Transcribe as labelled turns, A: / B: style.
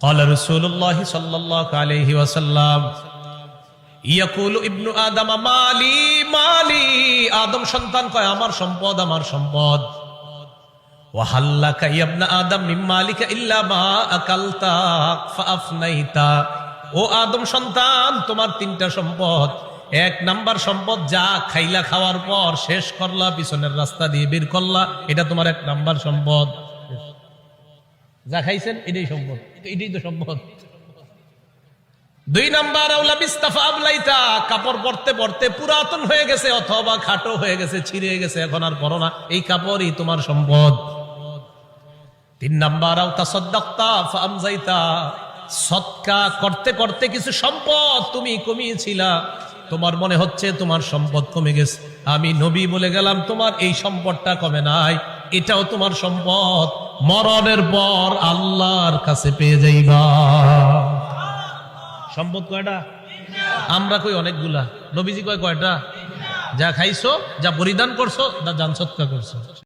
A: قال رسول الله صلى الله عليه وسلم ইয়াকুলু ইবনু আদম মালি মালি, আদম সন্তান কয় আমার সম্পদ আমার সম্পদ। ওয়া হাল্লাকা ইয়া ইবনা আদম মিন মালিকা ইল্লা মা আকালতা ফাআফনাইতা, ও আদম সন্তান তোমার তিনটা সম্পদ। এক নাম্বার সম্পদ যা খাইলা, খাওয়ার পর শেষ করলা, পিছনের রাস্তা দিয়ে বের করলা, এটা তোমার এক নাম্বার সম্পদ। যা খাইছেন এটাই সম্পদ, এটাই তো সম্পদ। দুই নাম্বার আউলা বিস্তাফা আবলাইতা, কাপড় পরতে পরতে পুরাতন হয়ে গেছে অথবা খাটো হয়ে গেছে, ছিঁড়ে গেছে, এখন আর পরো না, এই কাপড়ই তোমার সম্পদ। তিন নাম্বার আও তাসাদদাকতা ফাআমজাইতা, সদকা করতে করতে কিছু সম্পদ তুমি কমিয়েছিলা, তোমার মনে হচ্ছে তোমার সম্পদ কমে গেছে, আমি নবী বলে গেলাম তোমার এই সম্পদটা কমে নাই, এটাও তোমার সম্পদ, মরণের পর আল্লাহর কাছে পেয়ে যাইবা। সম্পদ কয়টা? আমরা কই অনেকগুলা, নবীজি কয় কয়টা? যা খাইছো, যা পরিধান করছো, যা জান সৎকার করছো।